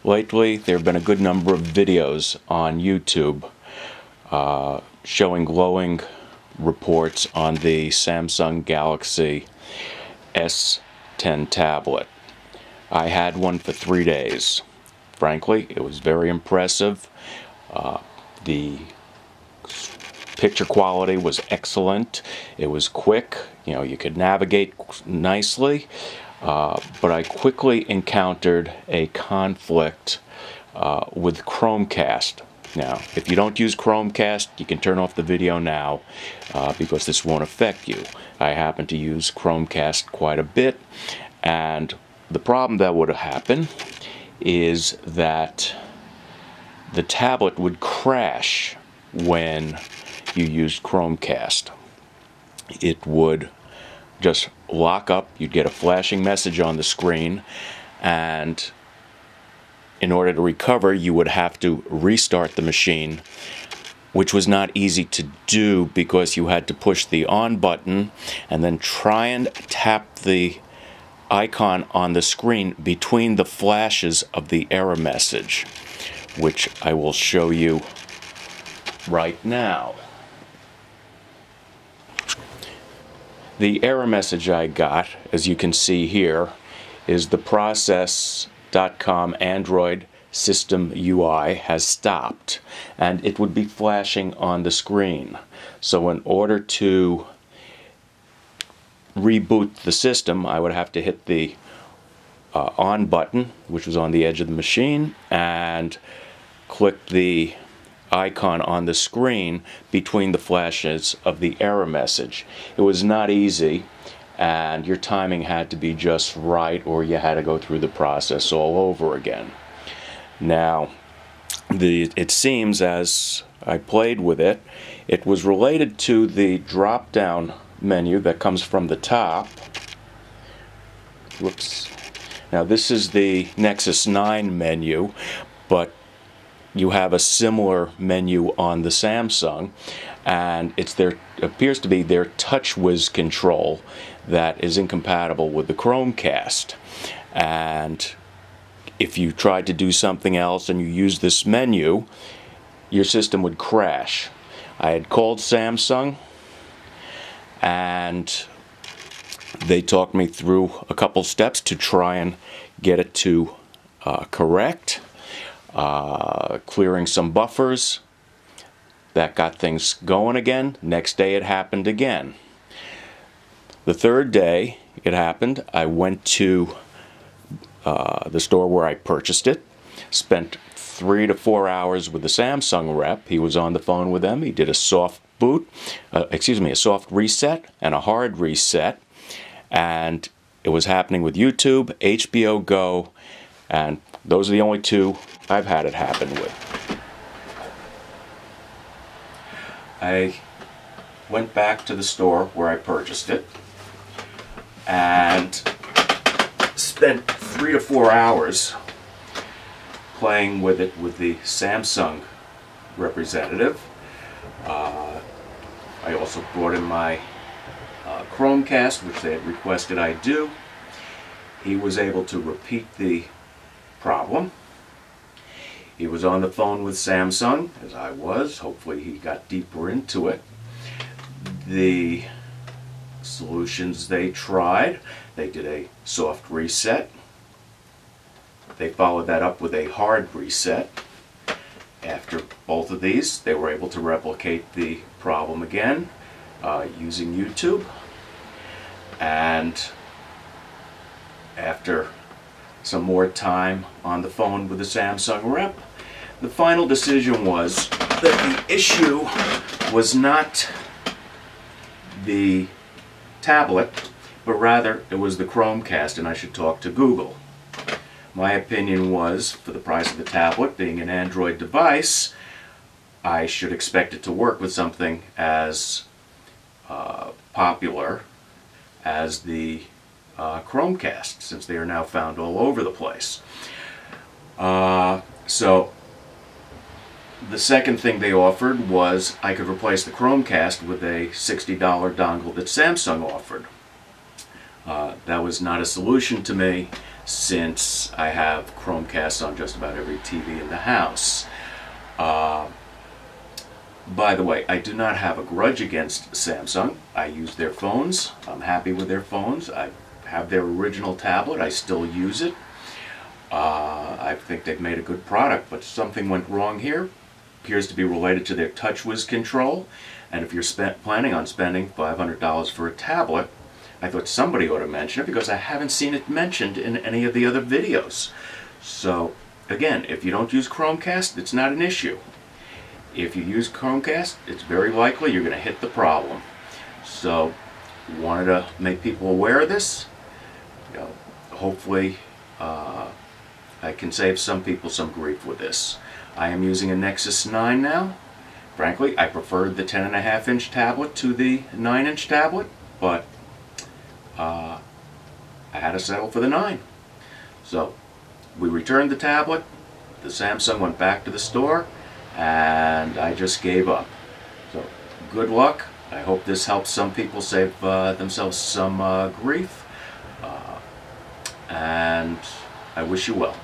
Lately, there have been a good number of videos on YouTube showing glowing reports on the Samsung Galaxy S10 tablet. I had one for 3 days. Frankly, it was very impressive. The picture quality was excellent. It was quick. You know, you could navigate nicely. But I quickly encountered a conflict with Chromecast. Now, if you don't use Chromecast, you can turn off the video now because this won't affect you. I happen to use Chromecast quite a bit, and the problem that would happen is that the tablet would crash when you used Chromecast. It would just lock up, you'd get a flashing message on the screen, and in order to recover you would have to restart the machine, which was not easy to do because you had to push the on button and then try and tap the icon on the screen between the flashes of the error message, which I will show you right now. The error message I got, as you can see here, is the process.com Android system UI has stopped, and it would be flashing on the screen. So in order to reboot the system, I would have to hit the on button, which was on the edge of the machine, and click the icon on the screen between the flashes of the error message. It was not easy, and your timing had to be just right, or you had to go through the process all over again. Now, it seems as I played with it, it was related to the drop-down menu that comes from the top. Whoops. Now this is the Nexus 9 menu, but you have a similar menu on the Samsung, and appears to be their TouchWiz control that is incompatible with the Chromecast. And if you tried to do something else and you used this menu, your system would crash. I had called Samsung, and they talked me through a couple steps to try and get it to correct. Clearing some buffers, that got things going again. Next day it happened again. The third day it happened, I went to the store where I purchased it, spent 3 to 4 hours with the Samsung rep. He was on the phone with them. He did a soft a soft reset and a hard reset, and it was happening with YouTube, HBOgo, and those are the only two I've had it happen with. I went back to the store where I purchased it and spent 3 to 4 hours playing with it with the Samsung representative. I also brought in my Chromecast, which they had requested I do. He was able to repeat the problem. He was on the phone with Samsung, as I was. Hopefully he got deeper into it. The solutions they tried, they did a soft reset. They followed that up with a hard reset. After both of these, they were able to replicate the problem again using YouTube. And after some more time on the phone with the Samsung rep, the final decision was that the issue was not the tablet, but rather it was the Chromecast, and I should talk to Google. My opinion was, for the price of the tablet, being an Android device, I should expect it to work with something as popular as the Chromecast, since they are now found all over the place. So the second thing they offered was I could replace the Chromecast with a $60 dongle that Samsung offered. That was not a solution to me, since I have Chromecast on just about every TV in the house. By the way, I do not have a grudge against Samsung. I use their phones. I'm happy with their phones. I have their original tablet. I still use it. I think they've made a good product, but something went wrong here. Appears to be related to their TouchWiz control. And if you're planning on spending $500 for a tablet, I thought somebody ought to mention it because I haven't seen it mentioned in any of the other videos. So, again, if you don't use Chromecast, it's not an issue. If you use Chromecast, it's very likely you're going to hit the problem. So, wanted to make people aware of this. You know, hopefully, I can save some people some grief with this. I am using a Nexus 9 now. Frankly, I preferred the 10.5-inch tablet to the 9-inch tablet, but I had to settle for the 9. So, we returned the tablet. The Samsung went back to the store, and I just gave up. So, good luck. I hope this helps some people save themselves some grief, and I wish you well.